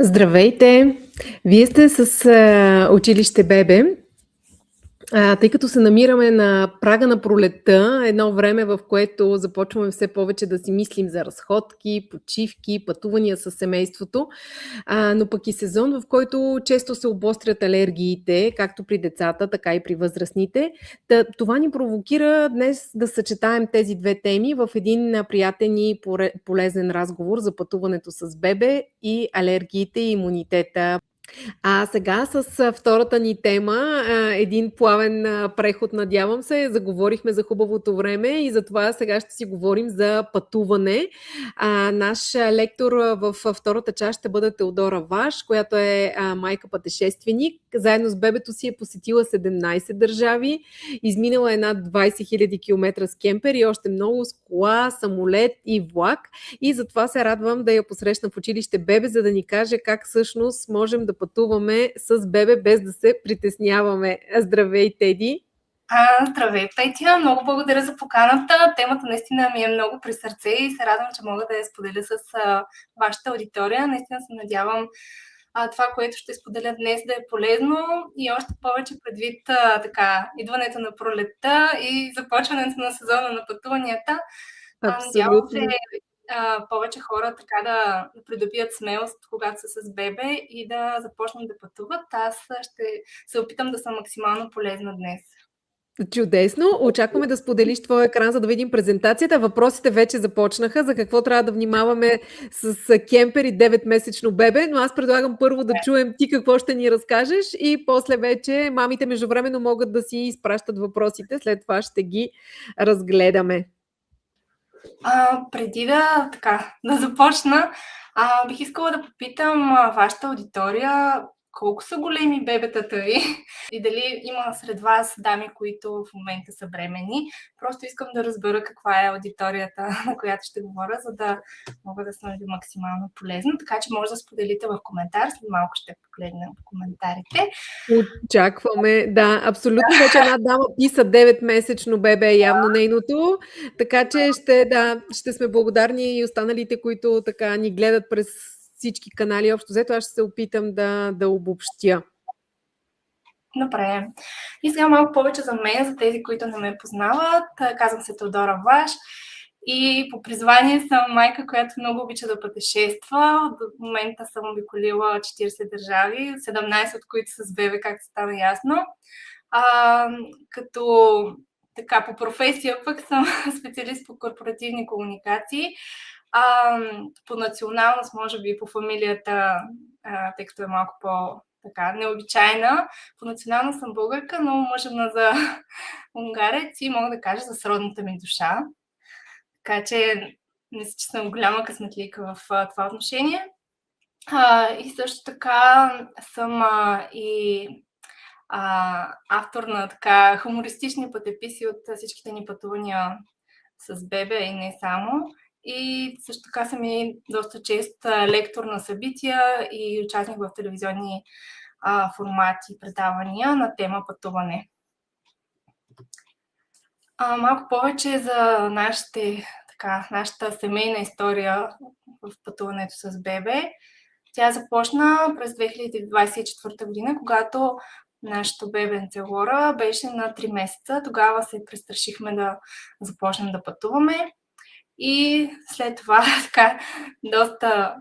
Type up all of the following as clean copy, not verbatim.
Здравейте! Вие сте с училище Бебе. Тъй като се намираме на прага на пролетта, едно време, в което започваме все повече да си мислим за разходки, почивки, пътувания с семейството, но пък и сезон, в който често се обострят алергиите, както при децата, така и при възрастните. Това ни провокира днес да съчетаем тези две теми в един приятен и полезен разговор за пътуването с бебе и алергиите и имунитета. Сега с втората ни тема, един плавен преход, надявам се. Заговорихме за хубавото време и затова сега ще си говорим за пътуване. Наш лектор в втората част ще бъде Теодора Ваш, която е майка-пътешественик. Заедно с бебето си е посетила 17 държави, изминала е над 20 000 км с кемпер и още много с кола, самолет и влак. И затова се радвам да я посрещна в училище Бебе, за да ни каже как всъщност можем да пътуваме с бебе без да се притесняваме. Здравей, Теди! Здравей, Петя! Много благодаря за поканата. Темата наистина ми е много при сърце и се радвам, че мога да я споделя с вашата аудитория. Наистина се надявам това, което ще споделя днес, да е полезно и още повече предвид идването на пролетта и започването на сезона на пътуванията. Надявам се повече хора така да придобият смелост, когато са с бебе и да започнат да пътуват. Аз ще се опитам да съм максимално полезна днес. Чудесно! Очакваме да споделиш твоя екран, за да видим презентацията. Въпросите вече започнаха за какво трябва да внимаваме с кемпер и 9-месечно бебе, но аз предлагам първо да чуем ти какво ще ни разкажеш и после вече мамите междувременно могат да си изпращат въпросите, след това ще ги разгледаме. Преди да започна, бих искала да попитам вашата аудитория колко са големи бебетата ви и дали има сред вас дами, които в момента са бременни. Просто искам да разбера каква е аудиторията, на която ще говоря, за да мога да съм ви максимално полезна. Така че може да споделите в коментар, след малко ще погледнем в коментарите. Очакваме, да, абсолютно. Вече една дама писа 9-месечно бебе, явно нейното, така че ще сме благодарни и останалите, които така ни гледат през всички канали. Общо взето, аз ще се опитам да обобщя. Добре. И сега малко повече за мен, за тези, които не ме познават. Казвам се Теодора Ваш и по призвание съм майка, която много обича да пътешества. До момента съм обиколила 40 държави, 17 от които с бебе, както стана ясно. Като по професия пък съм специалист по корпоративни комуникации. По националност, може би по фамилията, тъй като е малко необичайна. По националност съм българка, но мъжена за унгарец и мога да кажа за сродната ми душа. Така че мисля, че съм голяма късметлика в това отношение. И също така съм и автор на хумористични пътеписи от всичките ни пътувания с бебе и не само. И също така съм и доста чест лектор на събития и участник в телевизионни формати и предавания на тема пътуване. Малко повече за нашата семейна история в пътуването с бебе. Тя започна през 2024 година, когато нашето бебенце Лора беше на 3 месеца. Тогава се престрашихме да започнем да пътуваме. И след това доста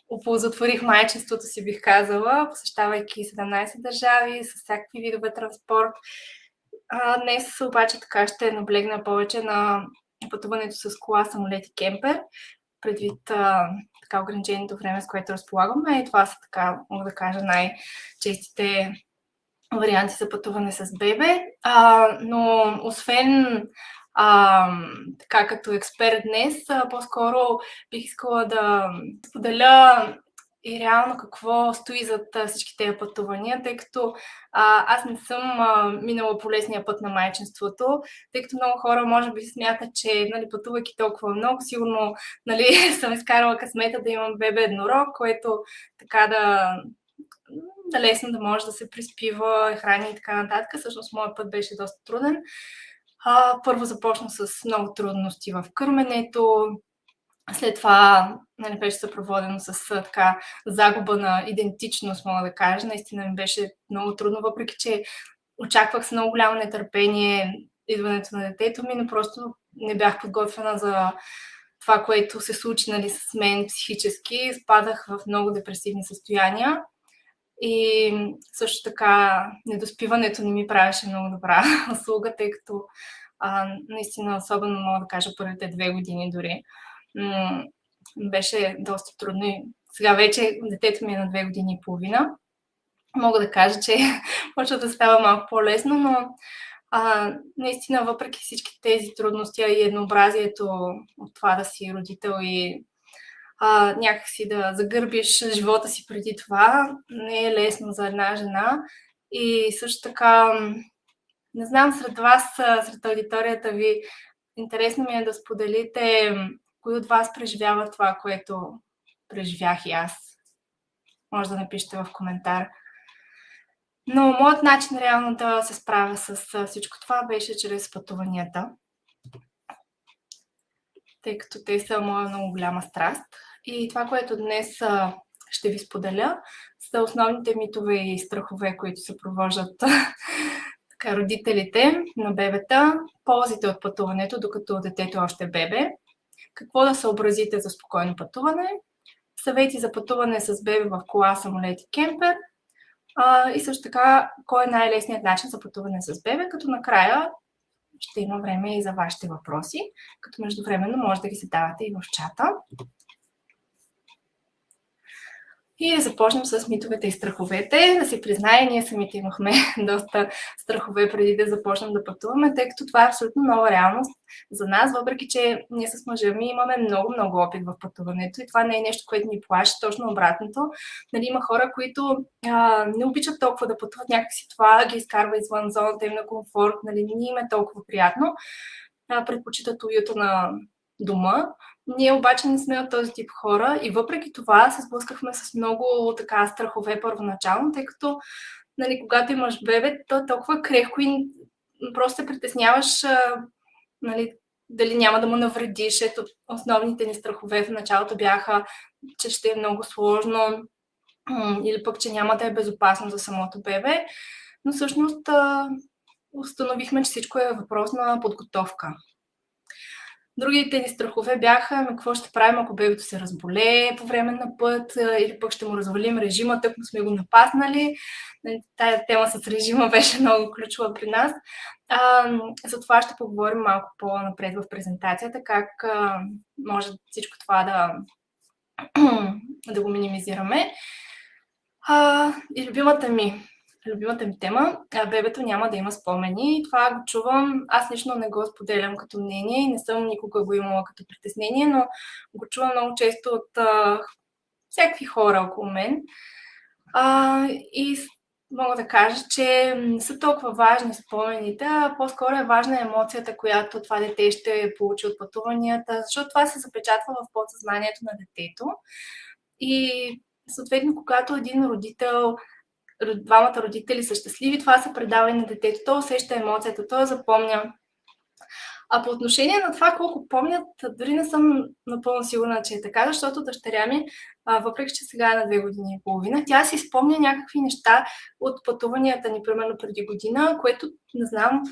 оползотворих майчинството си, бих казала, посещавайки 17 държави с всякакви видове транспорт. Днес обаче ще наблегна повече на пътуването с кола, самолет и кемпер, предвид ограниченото време, с което разполагаме. И това са, мога да кажа, най-честите варианти за пътуване с бебе. Но освен като експерт днес, по-скоро бих искала да споделя и реално какво стои зад всички тези пътувания, тъй като аз не съм минала по лесния път на майчинството, тъй като много хора може би смятат, че пътувайки толкова много, сигурно съм изкарала късмета да имам бебе еднорог, което да лесно да може да се приспива, храни и така нататък. Всъщност моят път беше доста труден. Първо започна с много трудности в кърменето, след това нали, беше съпроводено с така загуба на идентичност, мога да кажа. Наистина ми беше много трудно, въпреки че очаквах с много голямо нетърпение идването на детето ми, но просто не бях подготвена за това, което се случи, нали, с мен психически. Спадах в много депресивни състояния и също така недоспиването не ми правеше много добра услуга, тъй като наистина, особено мога да кажа първите 2 години дори, беше доста трудно и сега вече детето ми е на 2 години и половина. Мога да кажа, че почва да става малко по-лесно, но наистина, въпреки всички тези трудности и еднообразието от това да си родител и някакси да загърбиш живота си преди това, не е лесно за една жена. И също така, не знам, сред вас, сред аудиторията ви, интересно ми е да споделите кои от вас преживява това, което преживях и аз. Може да напишете в коментар. Но моят начин реално да се справя с всичко това беше чрез пътуванията, тъй като те са моя много голяма страст. И това, което днес ще ви споделя, са основните митове и страхове, които съпровождат така, родителите на бебета, ползите от пътуването, докато детето още е бебе, какво да съобразите за спокойно пътуване, съвети за пътуване с бебе в кола, самолет и кемпер, и също така, кой е най-лесният начин за пътуване с бебе, като накрая ще има време и за вашите въпроси, като междувременно може да ги задавате и в чата. И да започнем с митовете и страховете. Да си призная, ние самите имахме доста страхове преди да започнем да пътуваме, тъй като това е абсолютно нова реалност за нас, въпреки че ние с мъжа ми имаме много опит в пътуването и това не е нещо, което ни плаши, точно обратното. Нали, има хора, които не обичат толкова да пътуват, някакси това ги изкарва извън зоната им на комфорт, нали, не им е толкова приятно. Предпочитат уюта на дома. Ние обаче не сме от този тип хора и въпреки това се сблъскахме с много така страхове първоначално, тъй като, нали, когато имаш бебе, то е толкова крехко и просто се притесняваш, нали, дали няма да му навредиш. Ето, основните ни страхове в началото бяха, че ще е много сложно или пък, че няма да е безопасно за самото бебе, но всъщност установихме, че всичко е въпрос на подготовка. Другите ни страхове бяха какво ще правим, ако бебето се разболее по време на път или пък ще му развалим режима, тъкмо сме го напаснали. Тая тема с режима беше много ключова при нас. За това ще поговорим малко по-напред в презентацията, как може всичко това да го минимизираме. И любимата ми тема, бебето няма да има спомени. Това го чувам, аз лично не го споделям като мнение и не съм никога го имала като притеснение, но го чувам много често от всякакви хора около мен. И мога да кажа, че не са толкова важни спомените, а по-скоро е важна емоцията, която това дете ще получи от пътуванията, защото това се запечатва в подсъзнанието на детето. И съответно, когато един родител, двамата родители са щастливи, това се предава и на детето. То усеща емоцията, то я запомня. А по отношение на това колко помнят, дори не съм напълно сигурна, че е така, защото дъщеря ми, въпреки че сега е на 2 години и половина, тя си спомня някакви неща от пътуванията ни, примерно преди година, което не знам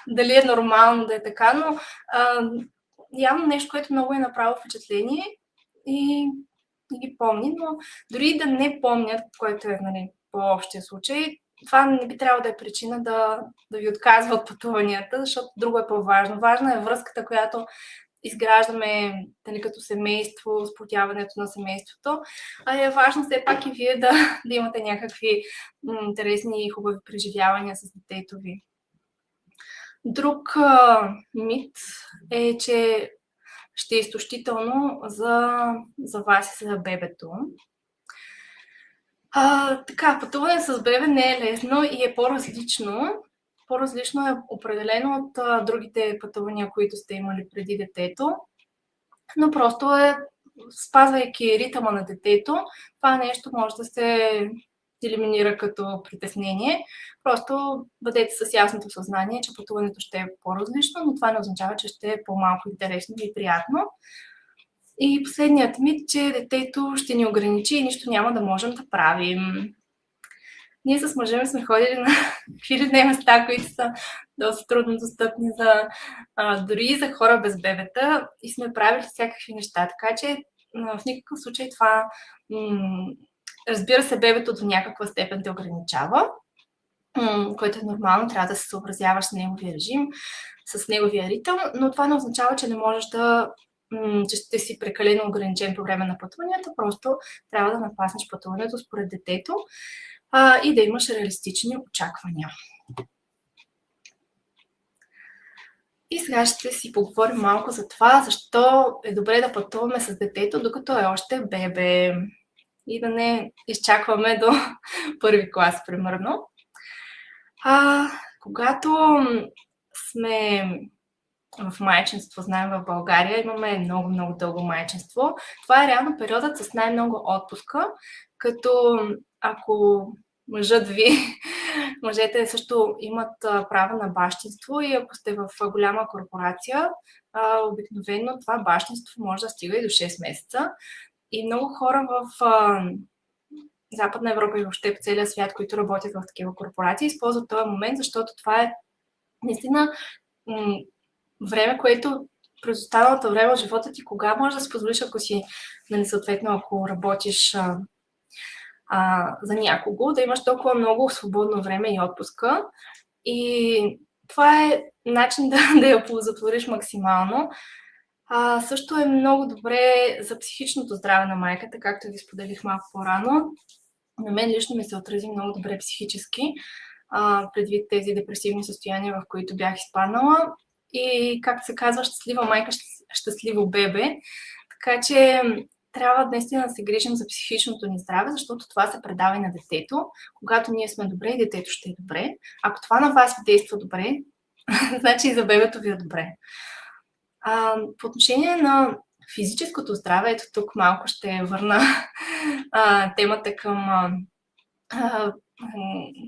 дали е нормално да е така, но явно нещо, което много е направило впечатление и ги помни, но дори да не помнят, което е, нали, по-общия случай, това не би трябвало да е причина да ви отказва от пътуванията, защото друго е по-важно. Важна е връзката, която изграждаме, нали, като семейство, сплотяването на семейството. Е важно все пак и вие да имате някакви интересни и хубави преживявания с детето ви. Друг мит е, че ще е изтощително за вас и за бебето. Така, пътуване с бебе не е лесно и е по-различно. По-различно е определено от другите пътувания, които сте имали преди детето. Но просто спазвайки ритъма на детето, това нещо може да се елиминира като притеснение. Просто бъдете с ясното съзнание, че пътуването ще е по-различно, но това не означава, че ще е по-малко интересно и приятно. И последният мит, че детето ще ни ограничи и нищо няма да можем да правим. Ние с мъжа ми сме ходили на хиляди места, които са доста трудно достъпни дори за хора без бебета и сме правили всякакви неща. Така че в никакъв случай това, разбира се, бебето до някаква степен те ограничава, което е нормално, трябва да се съобразяваш с неговия режим, с неговия ритъм, но това не означава, че не можеш че ще си прекалено ограничен по време на пътуванията, просто трябва да напаснеш пътуването според детето и да имаш реалистични очаквания. И сега ще си поговорим малко за това, защо е добре да пътуваме с детето, докато е още бебе и да не изчакваме до първи клас, примерно. Когато сме в майчинство, знаем в България, имаме много дълго майчинство. Това е реално периодът с най-много отпуска, като ако мъжете също имат право на бащинство и ако сте в голяма корпорация, обикновено това бащинство може да стига и до 6 месеца. И много хора в Западна Европа и въобще по целия свят, които работят в такива корпорации, използват този момент, защото това е наистина време, което през останалото време от живота ти, кога можеш да си позволиш, ако си, съответно, ако работиш за някого, да имаш толкова много свободно време и отпуска. И това е начин да я ползотвориш максимално. Също е много добре за психичното здраве на майката, както ви споделих малко по-рано. На мен лично ми се отрази много добре психически, предвид тези депресивни състояния, в които бях изпаднала. И, както се казва, щастлива майка, щастливо бебе. Така че трябва наистина да се грижим за психичното ни здраве, защото това се предава и на детето. Когато ние сме добре, и детето ще е добре. Ако това на вас ви действа добре, значи и за бебето ви е добре. По отношение на физическото здраве, ето тук малко ще върна темата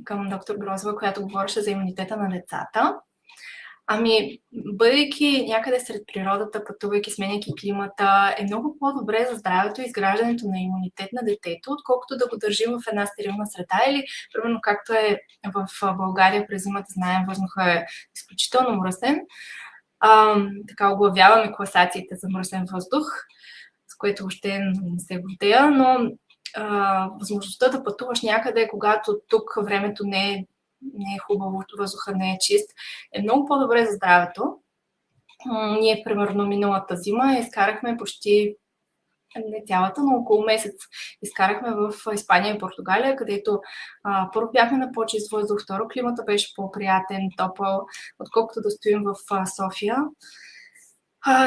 към доктор Грозова, която говореше за имунитета на децата. Бъдейки някъде сред природата, пътувайки, сменяйки климата, е много по-добре за здравето и изграждането на имунитет на детето, отколкото да го държим в една стерилна среда или, примерно, както е в България през зимата, знаем, въздухът е изключително мръсен. Така оглавяваме класациите за мръсен въздух, с което въобще не се гордея, но възможността да пътуваш някъде, когато тук времето не е хубаво, въздуха не е чист, е много по-добре за здравето. Ние, примерно, миналата зима изкарахме почти, не цялата, но около месец изкарахме в Испания и Португалия, където първо бяхме на по-чист въздух, второ климата беше по-приятен, топъл, отколкото да стоим в София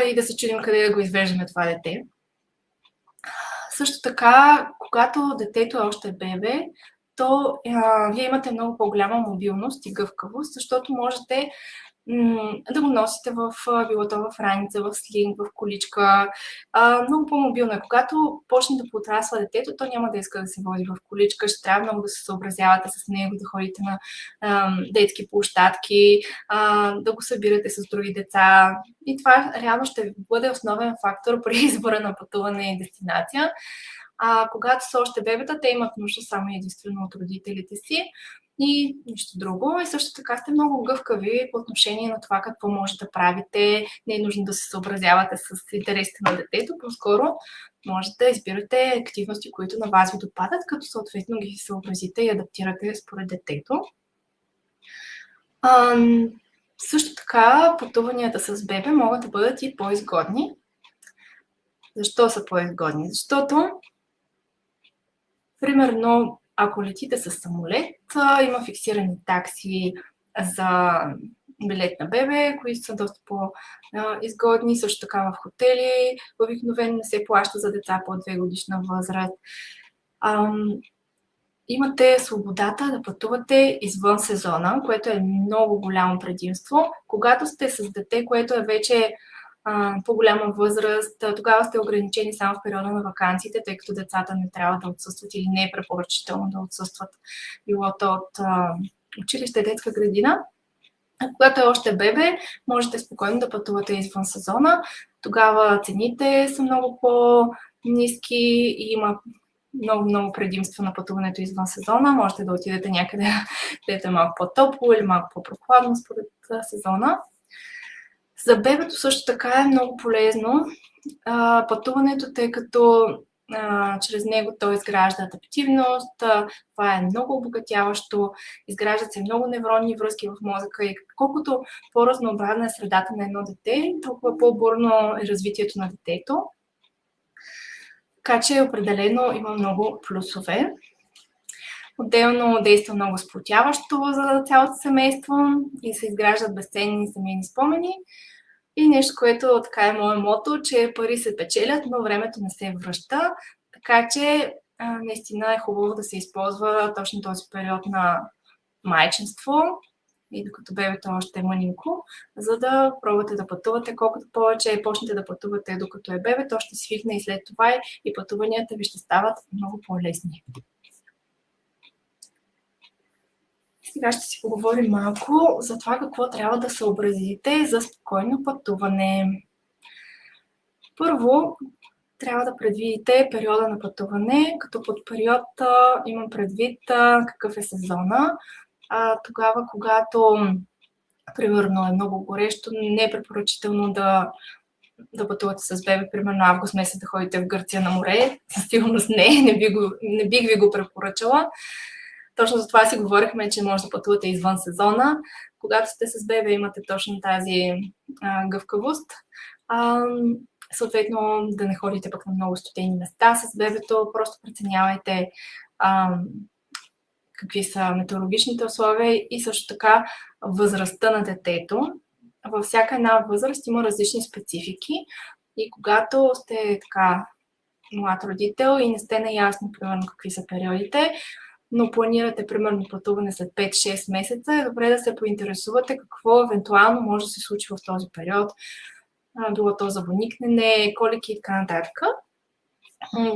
и да се чудим къде да го извеждаме това дете. Също така, когато детето е още бебе, то вие имате много по-голяма мобилност и гъвкавост, защото можете да го носите било то в раница, в слинг, в количка. Много по-мобилно е. Когато почне да подраства детето, то няма да иска да се води в количка, ще трябва много да се съобразявате с него, да ходите на детски площадки, да го събирате с други деца. И това реално ще бъде основен фактор при избора на пътуване и дестинация. Когато са още бебета, те имат нужда само единствено от родителите си и нищо друго. И също така сте много гъвкави по отношение на това какво може да правите. Не е нужно да се съобразявате с интересите на детето, по-скоро може да избирате активности, които на вас ви допадат, като съответно ги съобразите и адаптирате според детето. Също така пътуванията с бебе могат да бъдат и по-изгодни. Защо са по-изгодни? Защото примерно, ако летите с самолет, има фиксирани такси за билет на бебе, които са доста по-изгодни. Също така в хотели обикновено не се плаща за деца по 2 годишна възраст. Имате свободата да пътувате извън сезона, което е много голямо предимство. Когато сте с дете, което е вече по-голяма възраст, тогава сте ограничени само в периода на ваканциите, тъй като децата не трябва да отсъстват или не е препоръчително да отсъстват, било то от училище, детска градина. Когато е още бебе, можете спокойно да пътувате извън сезона. Тогава цените са много по-ниски и има много предимства на пътуването извън сезона. Можете да отидете някъде, където е малко по-топло или малко по-прохладно според сезона. За бебето също така е много полезно пътуването, тъй като чрез него той изгражда адаптивност, това е много обогатяващо, изграждат се много невронни връзки в мозъка и колкото по-разнообразна е средата на едно дете, толкова по-бурно е развитието на детето. Така че определено има много плюсове. Отделно действа много сплотяващо за цялото семейство и се изграждат безценни семейни спомени. И нещо, което така е мое мото, че пари се печелят, но времето не се връща. Така че наистина е хубаво да се използва точно този период на майчинство и докато бебето още е мънинко, за да пробвате да пътувате. Колкото повече почнете да пътувате докато е бебе, то ще свикне и след това и пътуванията ви ще стават много по-лесни. Сега ще си поговорим малко за това какво трябва да съобразите за спокойно пътуване. Първо, трябва да предвидите периода на пътуване, като под период имам предвид какъв е сезона. Тогава, когато примерно е много горещо, не е препоръчително да пътувате с бебе, примерно август месец да ходите в Гърция на море. Със сигурност не бих ви го препоръчала. Точно за това си говорихме, че може да пътувате извън сезона. Когато сте с бебе, имате точно тази гъвкавост. Съответно, да не ходите пък на много студени места с бебето, просто преценявайте какви са метеорологичните условия и също така възрастта на детето. Във всяка една възраст има различни специфики и когато сте така млад родител и не сте наясно, примерно, какви са периодите, но планирате, примерно, пътуване след 5-6 месеца, е добре да се поинтересувате какво евентуално може да се случи в този период. Било то завоникнене, колики и така нататък.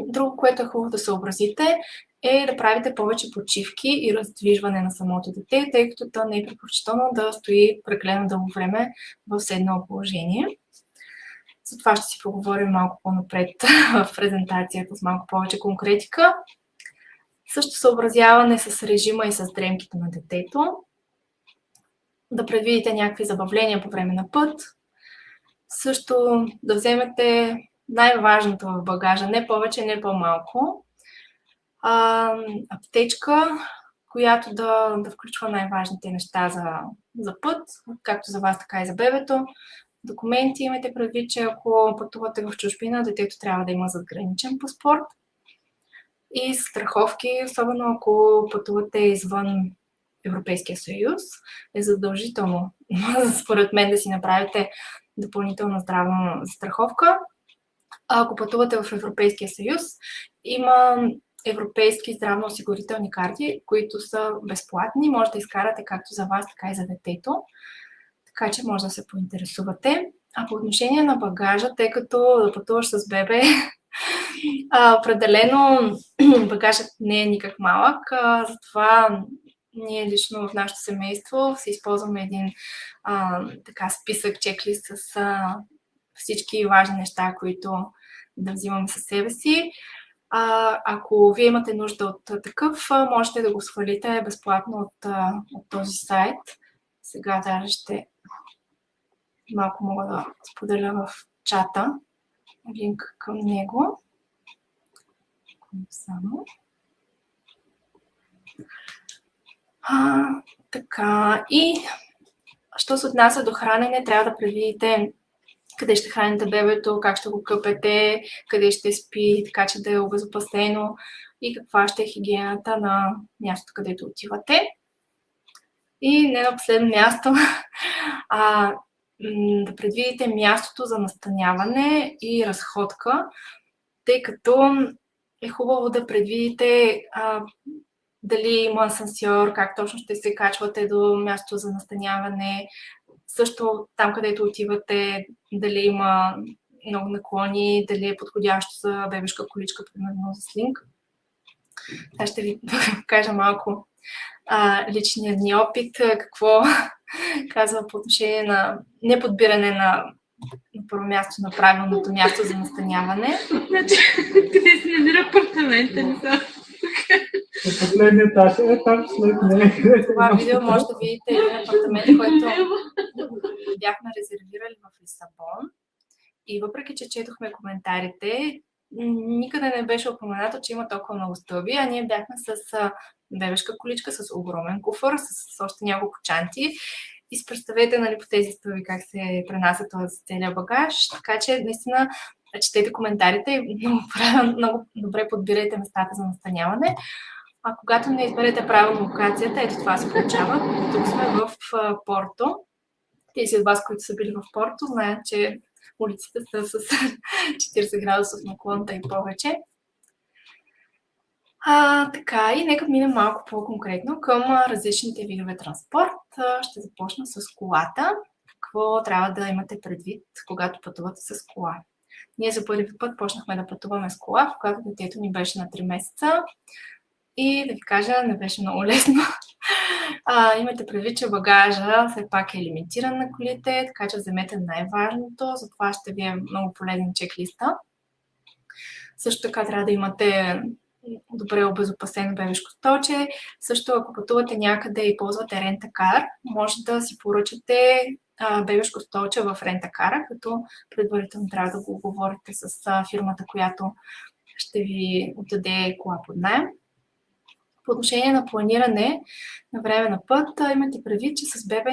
Друго, което е хубаво да съобразите, е да правите повече почивки и раздвижване на самото дете, тъй като то не е препоръчително да стои прекалено дълго време в седнало положение. За това ще си поговорим малко по-напред в презентацията с малко повече конкретика. Също съобразяване с режима и с дремките на детето. Да предвидите някакви забавления по време на път. Също да вземете най-важното в багажа, не повече, не по-малко. Аптечка, която да включва най-важните неща за път, както за вас, така и за бебето. Документи, имайте предвид, че ако пътувате в чужбина, детето трябва да има задграничен паспорт. И страховки, особено ако пътувате извън Европейския съюз, е задължително, според мен, да си направите допълнителна здравна застраховка. Ако пътувате в Европейския съюз, има европейски здравноосигурителни карти, които са безплатни. Може да изкарате както за вас, така и за детето. Така че може да се поинтересувате. А по отношение на багажа, тъй като да пътуваш с бебе, определено багажът не е никак малък. Затова ние лично в нашето семейство се използваме един списък, чеклист с всички важни неща, които да взимаме със себе си. Ако вие имате нужда от такъв, можете да го свалите безплатно от този сайт. Сега даже ще малко мога да споделя в чата линк към него. Само. Така, и що се отнася до хранене, трябва да предвидите къде ще храните бебето, как ще го къпете, къде ще спи, така че да е обезопасено и каква ще е хигиената на мястото, където отивате. И не на последно място, да предвидите мястото за настаняване и разходка, тъй като е хубаво да предвидите дали има асансьор, как точно ще се качвате до мястото за настаняване. Също там, където отивате, дали има много наклони, дали е подходящо за бебешка количка, примерно за слинг. Аз ще ви кажа малко личният ни опит, какво казва по отношение на неподбиране на на първо място на правилното място за настаняване. Значи, къде се намира апартамента? Не знам. Последният етаж е там след нея. Това видео може да видите един апартамент, който бяхме резервирали в Лисабон. И въпреки, че четохме коментарите, никъде не беше упоменато, че има толкова много стълби, а ние бяхме с бебешка количка, с огромен куфър, с още няколко чанти. И си представете, нали, по тези стълби как се пренася този целият багаж. Така че, наистина, четете коментарите и много добре подбирайте местата за настаняване. А когато не изберете правилно локацията, ето това се получава. Тук сме в Порто. Тези от вас, които са били в Порто, знаят, че улиците са с 40 градусов наклон и повече. Така, и нека минем малко по-конкретно към различните видове транспорт. Ще започна с колата. Какво трябва да имате предвид, когато пътувате с кола? Ние за първи път почнахме да пътуваме с кола, когато детето ни беше на 3 месеца. И да ви кажа, не беше много лесно. Имате предвид, че багажа все пак е лимитиран на колите, така че вземете най-важното, затова ще ви е много полезен чек-листа. Също така трябва да имате добре обезопасено бебешко столче. Също ако пътувате някъде и ползвате рентакар, може да си поръчате бебешко столче в рентакара, като предварително трябва да го оговорите с фирмата, която ще ви отдаде кола под наем. По отношение на планиране на време на път, имате предвид, че с бебе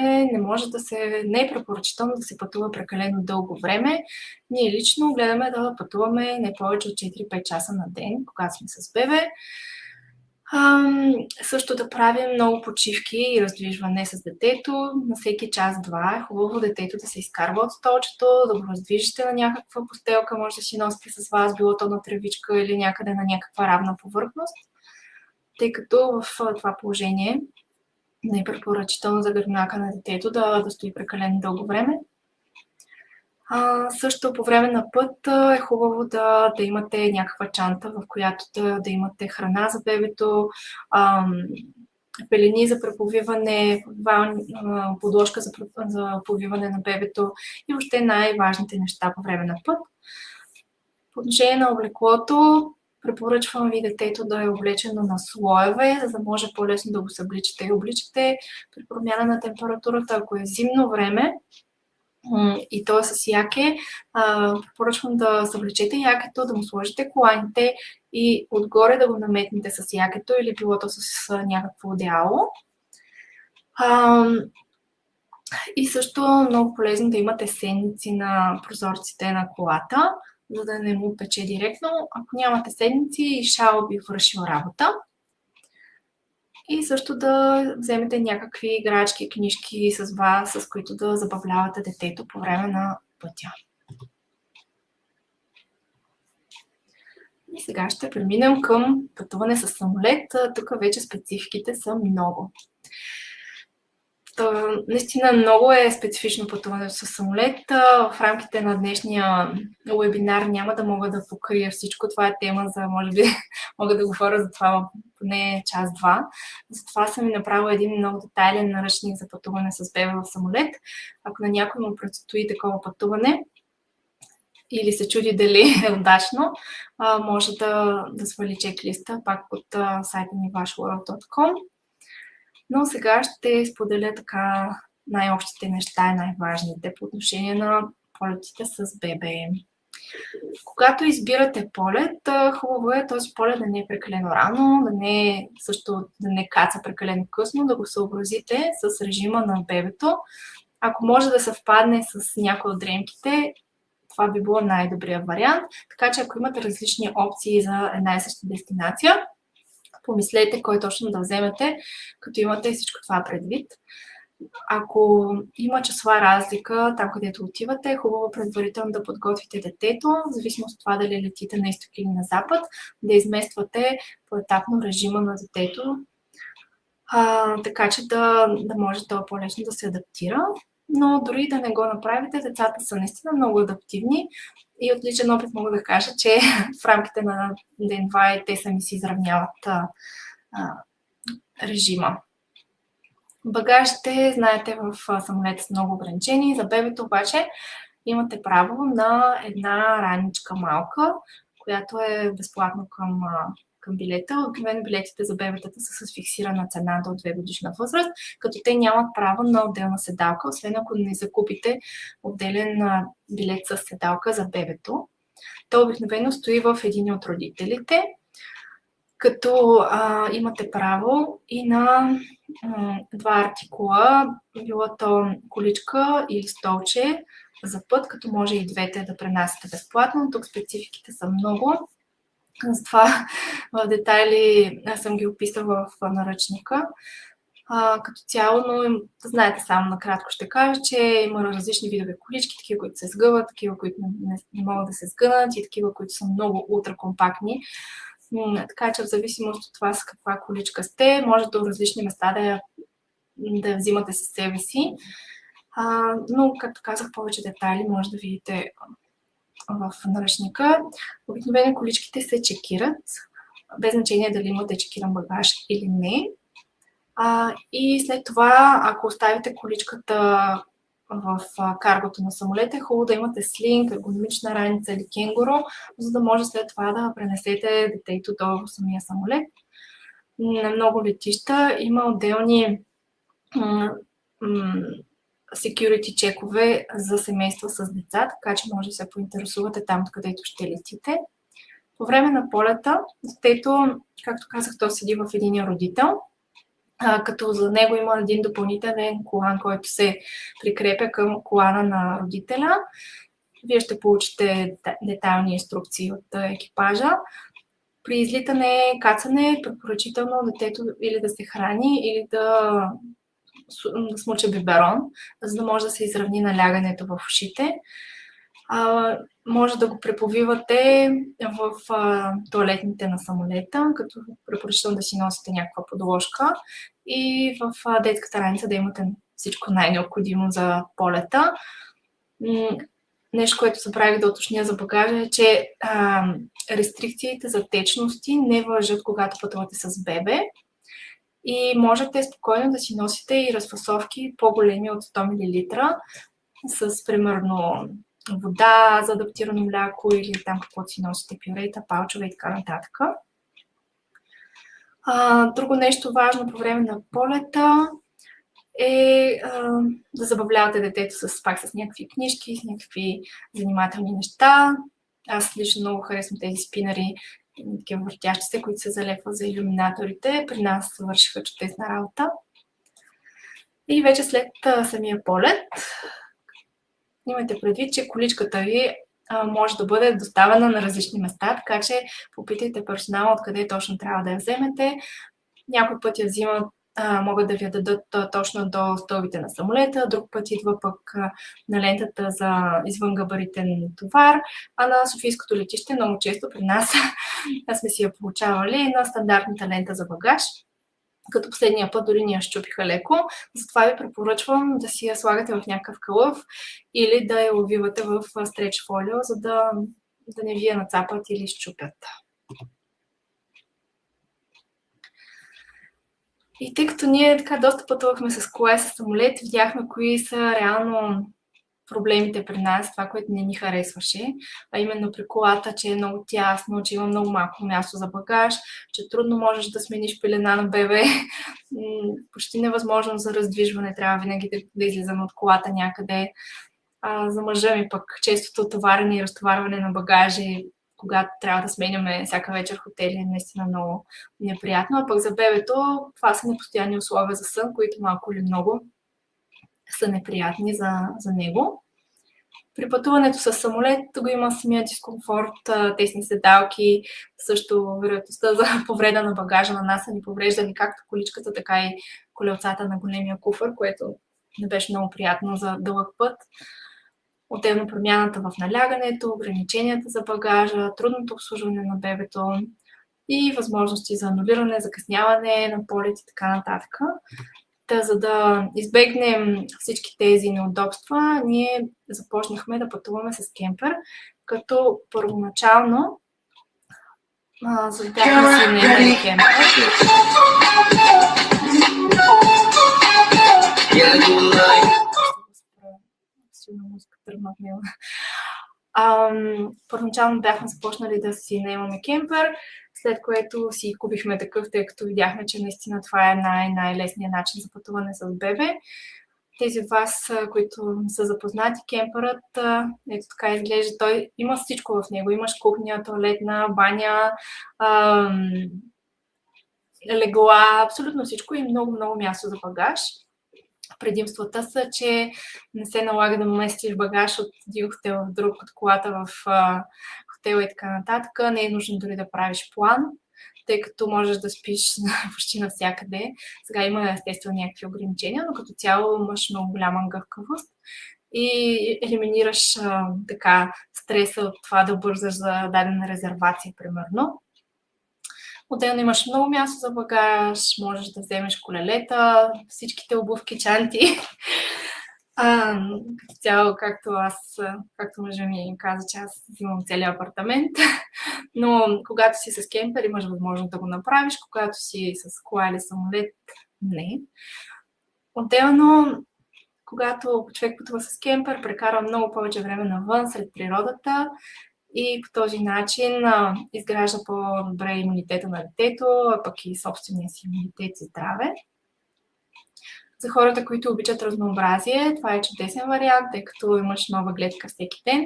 не е препоръчително да се пътува прекалено дълго време. Ние лично гледаме да пътуваме не повече от 4-5 часа на ден, когато сме с бебе. Също да правим много почивки и раздвижване с детето. На всеки час-два е хубаво детето да се изкарва от столчето, да го раздвижите на някаква постелка, може да си носите с вас, било то на тревичка или някъде на някаква равна повърхност, тъй като в това положение не е препоръчително за гръбнака на детето да стои прекалено дълго време. Също по време на път е хубаво да имате някаква чанта, в която да имате храна за бебето, пелени за преповиване, подложка за повиване на бебето и въобще най-важните неща по време на път. По отношение на облеклото, препоръчвам ви детето да е облечено на слоеве, за да може по-лесно да го събличате и обличате при промяна на температурата. Ако е зимно време и то е с яке, препоръчвам да съблечете якето, да му сложите коланите и отгоре да го наметнете с якето или билото с някакво одеяло. И също много полезно да имате сенници на прозорците на колата, за да не му пече директно. Ако нямате седници, шал би вършил работа. И също да вземете някакви играчки, книжки с вас, с които да забавлявате детето по време на пътя. И сега ще преминем към пътуване с самолет. Тук вече спецификите са много. Наистина много е специфично пътуването с самолет. В рамките на днешния вебинар няма да мога да покрия всичко. Това е тема за, може би, мога да говоря за това поне час-два. Затова съм ви направила един много детайлен наръчник за пътуване с бебе в самолет. Ако на някой му предстои такова пътуване или се чуди дали е удачно, може да свали чек-листа пак от сайта ни washworld.com. Но сега ще споделя така най-общите неща и най-важните по отношение на полетите с бебе. Когато избирате полет, хубаво е този полет да не е прекалено рано, да не каца прекалено късно, да го съобразите с режима на бебето. Ако може да съвпадне с някои от дремките, това би било най-добрият вариант. Така че ако имате различни опции за една и съща дестинация, помислете кой точно да вземете, като имате всичко това предвид. Ако има часова разлика там, където отивате, е хубаво предварително да подготвите детето, в зависимост от това дали летите на изток или на запад, да измествате поетапно режима на детето, така че да може това по-лесно да се адаптира. Но дори да не го направите, децата са наистина много адаптивни и от личен опит мога да кажа, че в рамките на ден-два те сами си изравняват режима. Багажите, знаете, в самолета са много ограничени. За бебето обаче имате право на една раничка малка, която е безплатно към билета. Обикновено билетите за бебетата са с фиксирана цена до 2 годишна възраст, като те нямат право на отделна седалка, освен ако не закупите отделен билет с седалка за бебето. То обикновено стои в един от родителите, като имате право и на два артикула, било то количка или столче за път, като може и двете да пренасяте безплатно. Тук спецификите са много. Затова в детайли съм ги описала в наръчника. Като цяло, но знаете, само накратко ще кажа, че има различни видове колички, такива, които се сгъват, такива, които не могат да се сгънат и такива, които са много ултракомпактни. Така че в зависимост от това с каква количка сте, може до различни места да я взимате със себе си. Но, както казах, повече детайли може да видите в наръчника. Обикновено количките се чекират, без значение дали имате чекиран багаж или не. И след това, ако оставите количката в каргото на самолета, е хубаво да имате слинг, ергономична раница или кенгуру, за да може след това да пренесете детето до самия самолет. На много летища има отделни security чекове за семейства с деца, така че може да се поинтересувате там, където ще летите. По време на полета, детето, както казах, то седи в единия родител, като за него има един допълнителен колан, който се прикрепя към колана на родителя. Вие ще получите детайлни инструкции от екипажа. При излитане, кацане е препоръчително детето или да се храни, или да смуча биберон, за да може да се изравни налягането в ушите. Може да го преповивате в тоалетните на самолета, като препоръчително да си носите някаква подложка и в детската раница да имате всичко най-необходимо за полета. Нещо, което забравих да уточня за багажа е, че рестрикциите за течности не важат, когато пътувате с бебе и можете спокойно да си носите и разфасовки по-големи от 100 мл с примерно вода за адаптирано мляко или там каквото си носите, пюрета, палчове и така нататък. Друго нещо важно по време на полета е да забавлявате детето пак с някакви книжки, с някакви занимателни неща. Аз лично много харесвам тези спинъри, такива въртящи се, които се залепват за илюминаторите. При нас вършиха чудесна работа. И вече след самия полет, имайте предвид, че количката ви може да бъде доставена на различни места, така че попитайте персонала откъде точно трябва да я вземете. Някой път я взимат, могат да ви я дадат точно до стълбите на самолета, друг път идва пък на лентата за извънгабаритен товар, а на Софийското летище много често при нас сме си я получавали на стандартната лента за багаж. Като последния път дори ни я щупиха леко. Затова ви препоръчвам да си я слагате в някакъв кълъв или да я увивате в стреч фолио, за да не ви я нацапат или щупят. И тъй като ние така доста пътувахме с кола и с самолет, видяхме кои са реално проблемите при нас, това, което не ни харесваше, а именно при колата, че е много тясно, че има много малко място за багаж, че трудно можеш да смениш пелена на бебе, почти невъзможно за раздвижване, трябва винаги да излизаме от колата някъде. За мъжа ми пък честото товарене и разтоварване на багажи, когато трябва да сменяме всяка вечер хотели, е наистина много неприятно, а пък за бебето това са непостоянни условия за сън, които малко или много са неприятни за него. При пътуването с самолет го има самия дискомфорт, тесни седалки, също вероятността за повреда на багажа на нас са ни повреждали както количката, така и колелцата на големия куфър, което не беше много приятно за дълъг път. Отделно промяната в налягането, ограниченията за багажа, трудното обслужване на бебето и възможности за анулиране, закъсняване на полет и така нататък. За да избегнем всички тези неудобства, ние започнахме да пътуваме с кемпер, като първоначално завидяхме си наемане кемпер. Силна музика тръгна в него. Първоначално бяхме започнали да си наемаме кемпер, след което си купихме такъв, тъй като видяхме, че наистина това е най-лесният начин за пътуване с бебе. Тези от вас, които са запознати, кемперът, ето така изглежда. Той има всичко в него. Имаш кухня, тоалетна, баня, легла, абсолютно всичко и много място за багаж. Предимствата са, че не се налага да местиш багаж от един хотел в друг, от колата в хотела и така нататък. Не е нужно дори да правиш план, тъй като можеш да спиш почти навсякъде. Сега има естествено някакви ограничения, но като цяло имаш много голяма гъвкавост и елиминираш така стреса от това да бързаш за дадена резервация, примерно. Отделно имаш много място за багаж, можеш да вземеш колелета, всичките обувки, чанти. Като цяло, както мъжа ми каза, че аз взимам целият апартамент, но когато си с кемпер имаш възможност да го направиш, когато си с кола или самолет, не. Отделно, когато човек пътува с кемпер, прекарва много повече време навън, сред природата и по този начин изгражда по-добре имунитета на детето, а пък и собствения си имунитет и здраве. За хората, които обичат разнообразие, това е чудесен вариант, тъй като имаш нова гледка всеки ден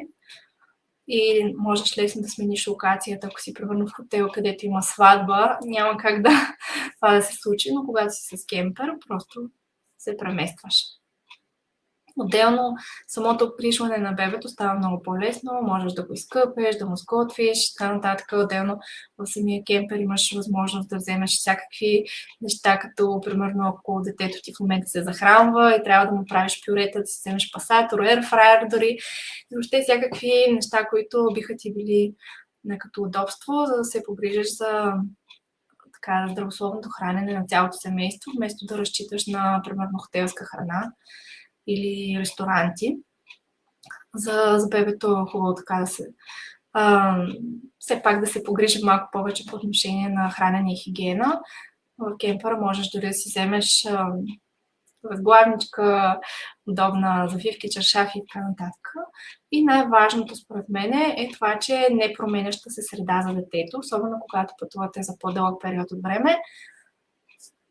и можеш лесно да смениш локацията, ако си примерно в хотел, където има сватба, няма как това да се случи, но когато си с кемпер, просто се преместваш. Отделно, самото пришване на бебето става много по-лесно, можеш да го изкъпеш, да му сготвиш, така нататък. Отделно в самия кемпер имаш възможност да вземеш всякакви неща, като примерно ако детето ти в момента се захранва и трябва да му правиш пюрета, да си вземеш пасатор, ерфрайер дори, въобще всякакви неща, които биха ти били като удобство, за да се погрижиш за здравословното хранене на цялото семейство, вместо да разчиташ на, примерно, хотелска храна или ресторанти. За бебето е хубаво така да се все пак да се погрижи малко повече по отношение на хранене и хигиена. В кемпера можеш дори да си вземеш възглавничка, удобна завивки, чаршафи и така нататък. И най-важното според мен е това, че е непроменяща се среда за детето, особено когато пътувате за по-дълъг период от време.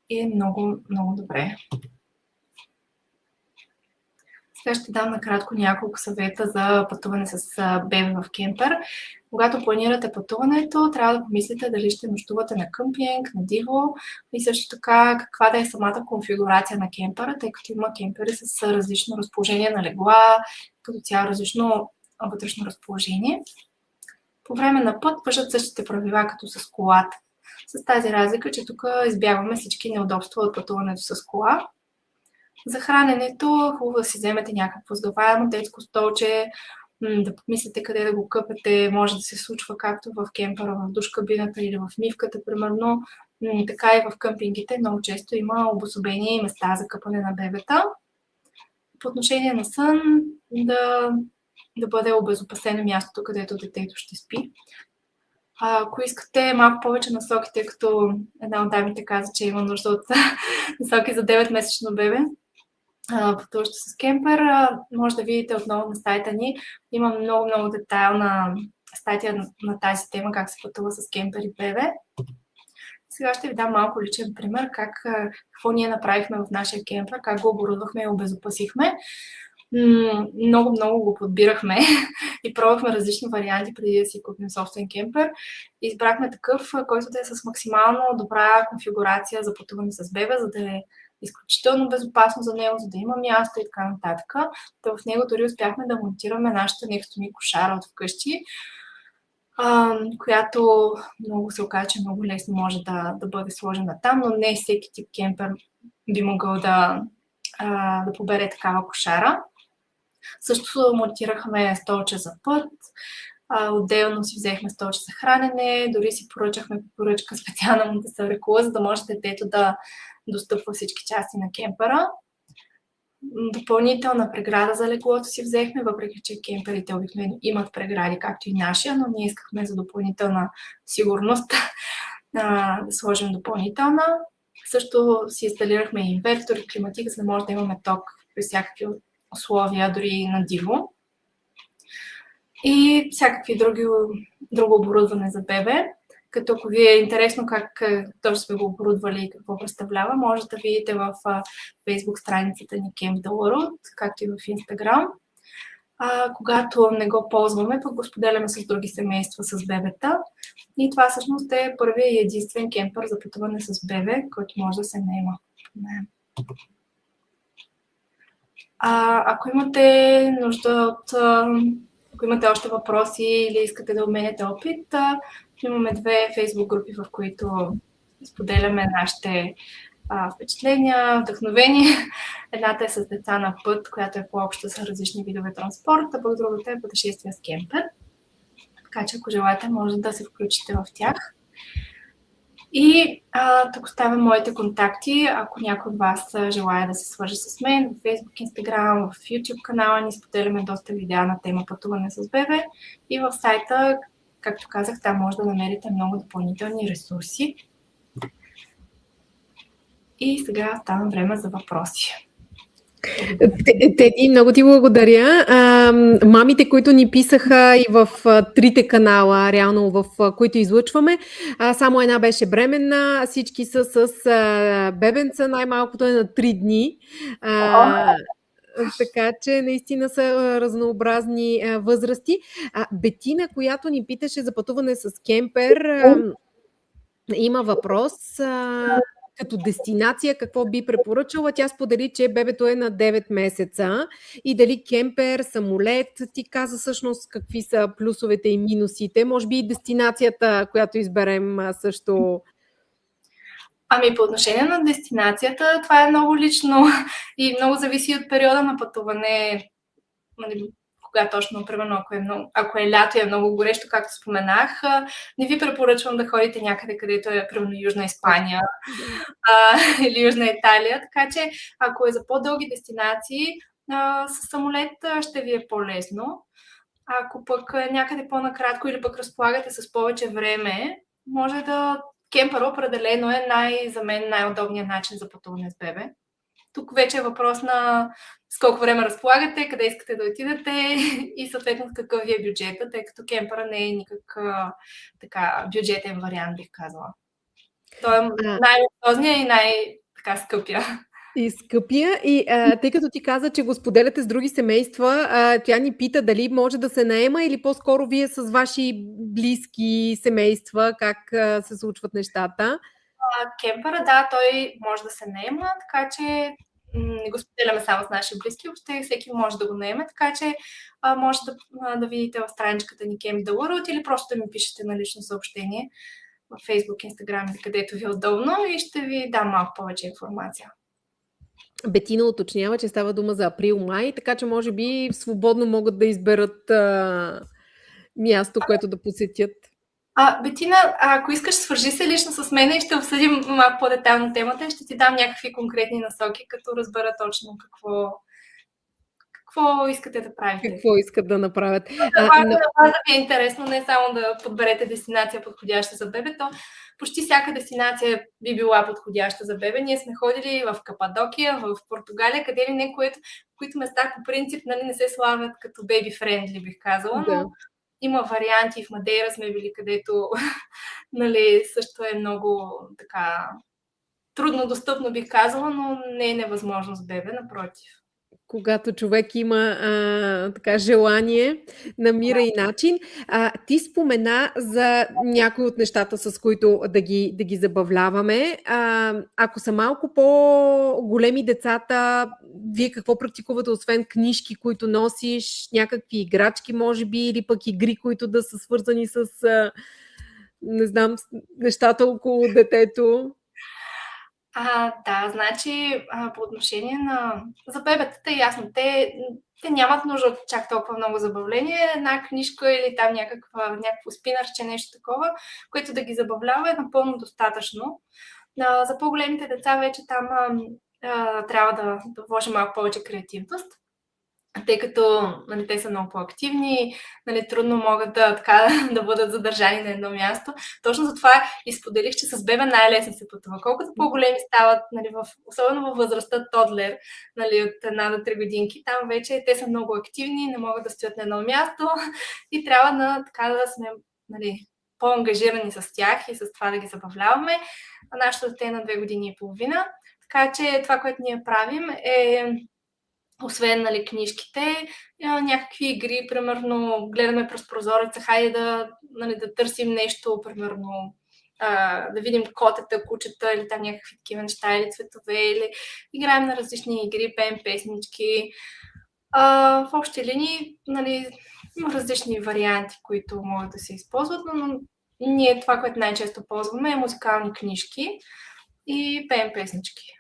И е много добре. Сега ще дам накратко няколко съвета за пътуване с бебе в кемпер. Когато планирате пътуването, трябва да помислите дали ще нощувате на къмпинг, на диво и също така каква да е самата конфигурация на кемпера, тъй като има кемпери с различно разположение на легла, като цяло различно вътрешно разположение. По време на път важат същите правила като с колата. С тази разлика, че тук избягваме всички неудобства от пътуването с кола. За храненето хубаво да си вземете някакво сгъваемо детско столче, да помислите къде да го къпете. Може да се случва както в кемпера, в душ-кабината или в мивката, примерно. Така и в къмпингите много често има обособени места за къпане на бебета. По отношение на сън, да бъде обезопасено мястото, където детето ще спи. Ако искате малко повече насоки, тъй като една от дамите каза, че има нужда от насоки за 9-месечно бебе, пътуващо с кемпер, може да видите отново на сайта ни. Има много детайлна статия на тази тема, как се пътува с кемпер и бебе. Сега ще ви дам малко личен пример, какво ние направихме в нашия кемпер, как го оборудвахме и обезопасихме. Много го подбирахме и пробвахме различни варианти преди да си купим собствен кемпер. Избрахме такъв, който да е с максимално добра конфигурация за пътуване с бебе, за да е изключително безопасно за него, за да има място и така нататък. В него дори успяхме да монтираме нашата Nextomy кошара от вкъщи, която много се оказа, че много лесно може да бъде сложена там, но не всеки тип кемпер би могъл да побере такава кошара. Също монтирахме столче за път, отделно си взехме столче за хранене, дори си поръчахме по поръчка специална монтесъврекула, за да може детето да достъпва всички части на кемпера. Допълнителна преграда за леглото си взехме, въпреки че кемперите обикновено имат прегради, както и нашия, но ние искахме за допълнителна сигурност да сложим допълнителна. Също си инсталирахме инвертор и климатик, за да може да имаме ток при всякакви условия, дори на диво. и всякакви друго оборудване за бебе. Като ако ви е интересно как точно сме го оборудвали и какво представлява, може да видите в Facebook страницата ни Camp the World, както и в Instagram. Когато не го ползваме, пък го споделяме с други семейства с бебета. И това всъщност е първият и единствен кемпър за пътуване с бебе, който може да се наема. Ако имате нужда ако имате още въпроси или искате да обменяте опит, имаме 2 Facebook групи, в които споделяме нашите впечатления, вдъхновения. Едната е с деца на път, която е по-обща с различни видове транспорт, а пък другата е пътешествия с кемпер. Така че ако желаете, може да се включите в тях. И тук оставям моите контакти, ако някой от вас желая да се свържи с мен в Facebook, Instagram, в YouTube канала ни споделяме доста видеа на тема пътуване с бебе и в сайта, както казах, там може да намерите много допълнителни ресурси. И сега стана време за въпроси. Теди, много ти благодаря. Мамите, които ни писаха и в 3 канала, реално в които излъчваме, само една беше бременна, всички са с бебенца, най-малкото е на 3 дни. Така че наистина са разнообразни възрасти. Бетина, която ни питаше за пътуване с кемпер, има въпрос. Като дестинация, какво би препоръчала? Тя сподели, че бебето е на 9 месеца и дали кемпер, самолет, ти каза всъщност какви са плюсовете и минусите. Може би и дестинацията, която изберем също. По отношение на дестинацията, това е много лично и много зависи от периода на пътуване. Кога точно, примерно, ако е лято и е много горещо, както споменах, не ви препоръчвам да ходите някъде, където е, примерно, Южна Испания или Южна Италия. Така че, ако е за по-дълги дестинации, с самолет ще ви е по-лесно. Ако пък е някъде по-накратко или пък разполагате с повече време, може да... Кемпър определено е за мен най-удобният начин за пътуване с бебе. Тук вече е въпрос на с колко време разполагате, къде искате да отидете и съответно какъв ви е бюджета, тъй като кемпъра не е никак бюджетен вариант, бих казала. Той е най-луксозният и най-скъпия. И скъпия. И тъй като ти каза, че го споделяте с други семейства, тя ни пита дали може да се наема или по-скоро вие с ваши близки семейства, как се случват нещата? Кемпъра, да, той може да се наема, така че не го споделяме само с наши близки, въобще всеки може да го наеме, така че може да видите в страничката ни Camp the World или просто да ми пишете на лично съобщение в Facebook, Instagram или където ви е удобно и ще ви дам малко повече информация. Бетина уточнява, че става дума за април-май, така че може би свободно могат да изберат място, което да посетят. Бетина, ако искаш, свържи се лично с мен и ще обсъдим малко по-детайлно темата и ще ти дам някакви конкретни насоки, като разбера точно какво искате да правите. Какво искат да направят. Да ви е интересно не само да подберете дестинация подходяща за бебето. Почти всяка дестинация би била подходяща за бебе. Ние сме ходили в Кападокия, в Португалия, къде ли не, които места по принцип не се славят като baby-friendly, бих казала, но има варианти. В Мадейра сме били, където също е много трудно достъпно, бих казала, но не е невъзможно с бебе, напротив. Когато човек има желание, намира и начин. Ти спомена за някои от нещата, с които да ги забавляваме. Ако са малко по-големи децата, вие какво практикувате, освен книжки, които носиш, някакви играчки, може би, или пък игри, които да са свързани с, не знам, нещата около детето? Да, значи по отношение за бебетата е ясно. Те нямат нужда от чак толкова много забавление. Една книжка или там някакво спинърче, нещо такова, което да ги забавлява е напълно достатъчно. За по-големите деца вече там трябва да вложим малко повече креативност. тъй като нали, те са много по-активни, нали, трудно могат да бъдат задържани на едно място. Точно затова изподелих, че с бебе най-лесно се пътува. Колкото по-големи стават, нали, особено във възрастта тодлер, нали, от 1 до 3 годинки, там вече те са много активни, не могат да стоят на едно място и трябва така да сме нали, по-ангажирани с тях и с това да ги забавляваме. Нашето дете е на 2 години и половина, така че това, което ние правим е освен нали, книжките, някакви игри, примерно гледаме през прозореца, хайде да търсим нещо, примерно да видим котета, кучета или там някакви такива неща, или цветове, или играем на различни игри, пеем песнички. В общи линии нали, има различни варианти, които могат да се използват, но ние това, което най-често ползваме е музикални книжки и пеем песнички.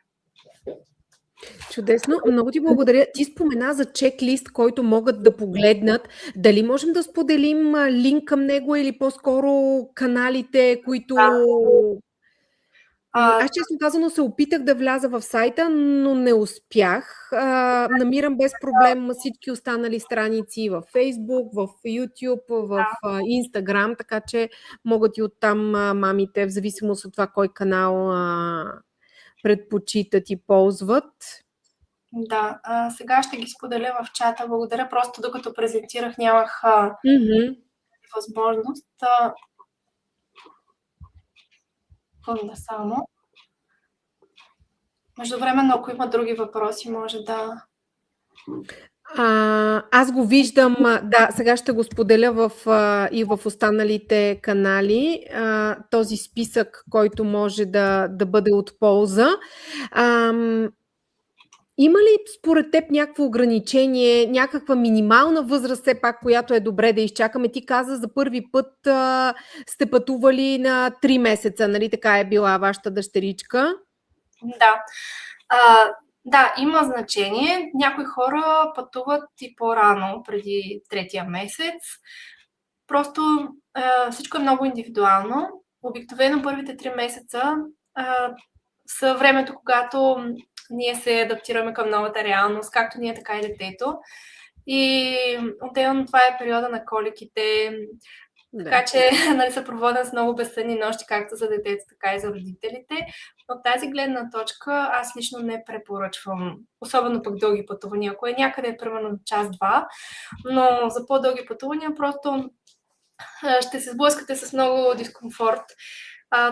Чудесно. Много ти благодаря. Ти спомена за чеклист, който могат да погледнат. Дали можем да споделим линк към него или по-скоро каналите, които... Аз честно казано се опитах да вляза в сайта, но не успях. Намирам без проблем всички останали страници в Facebook, в YouTube, в Instagram, така че могат и оттам мамите, в зависимост от това кой канал предпочитат и ползват. Да, сега ще ги споделя в чата. Благодаря. Просто докато презентирах нямах възможност. Секунда само. Междувременно, ако има други въпроси, може да... Аз го виждам, да, сега ще го споделя и в останалите канали, този списък, който може да бъде от полза. Има ли според теб някакво ограничение, някаква минимална възраст, все пак, която е добре да изчакаме? Ти каза, за първи път сте пътували на 3 месеца, нали така е била вашата дъщеричка? Да. Да, има значение. Някои хора пътуват и по-рано, преди 3-я месец. Просто всичко е много индивидуално. Обикновено първите 3 месеца са времето, когато ние се адаптираме към новата реалност, както ние, така и детето. И отделно това е периода на коликите, така че нали, са проводен с много безсънни нощи, както за детето, така и за родителите. От тази гледна точка аз лично не препоръчвам, особено пък дълги пътувания, ако е някъде примерно час-два, но за по-дълги пътувания просто ще се сблъскате с много дискомфорт.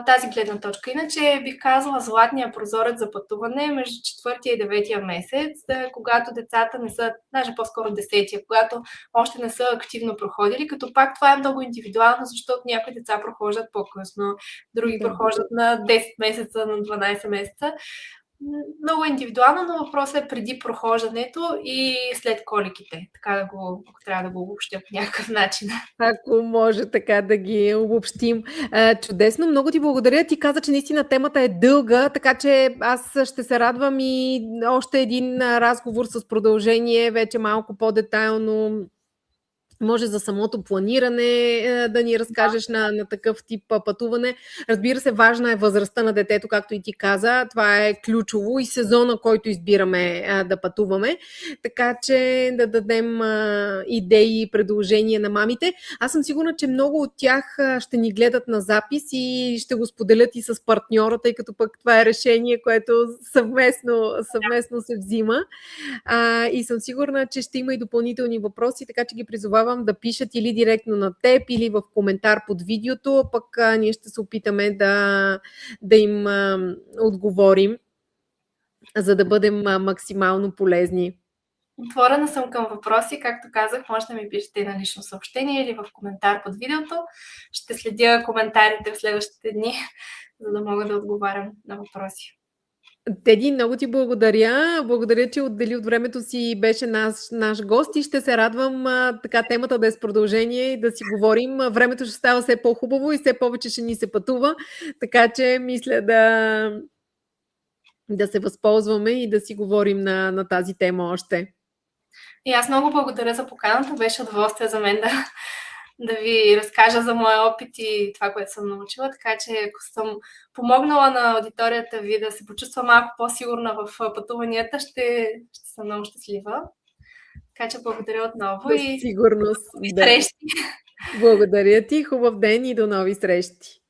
Тази гледна точка. Иначе бих казала златния прозорец за пътуване между 4-я и 9-я месец, когато децата не са, даже по-скоро 10-я, когато още не са активно проходили, като пак това е много индивидуално, защото някои деца прохождат по-късно, други прохождат на 10 месеца, на 12 месеца. Много индивидуално, но въпросът е преди прохождането и след коликите. Така ако трябва да го обобщя по някакъв начин. Ако може така да ги обобщим. Чудесно, много ти благодаря. Ти каза, че наистина темата е дълга, така че аз ще се радвам и още един разговор с продължение, вече малко по-детайлно. Може за самото планиране да ни разкажеш на такъв тип пътуване. Разбира се, важна е възрастта на детето, както и ти каза. Това е ключово и сезона, който избираме да пътуваме. Така че да дадем идеи и предложения на мамите. Аз съм сигурна, че много от тях ще ни гледат на запис и ще го споделят и с партньора, тъй като пък това е решение, което съвместно се взима. И съм сигурна, че ще има и допълнителни въпроси, така че ги призовавам да пишат или директно на теб, или в коментар под видеото, пък ние ще се опитаме да им отговорим, за да бъдем максимално полезни. Отворена съм към въпроси, както казах, може да ми пишете на лично съобщение или в коментар под видеото. Ще следя коментарите в следващите дни, за да мога да отговарям на въпроси. Теди, много ти благодаря. Благодаря, че отдели от времето си и беше наш гост и ще се радвам така темата да е с продължение и да си говорим. Времето ще става все по-хубаво и все повече ще ни се пътува, така че мисля да се възползваме и да си говорим на тази тема още. И аз много благодаря за поканата. Беше удоволствие за мен да ви разкажа за моя опит и това, което съм научила. Така че ако съм помогнала на аудиторията ви да се почувства малко по-сигурна в пътуванията, ще съм много щастлива. Така че благодаря отново Със и сигурност. Да. срещи. Благодаря ти. Хубав ден и до нови срещи.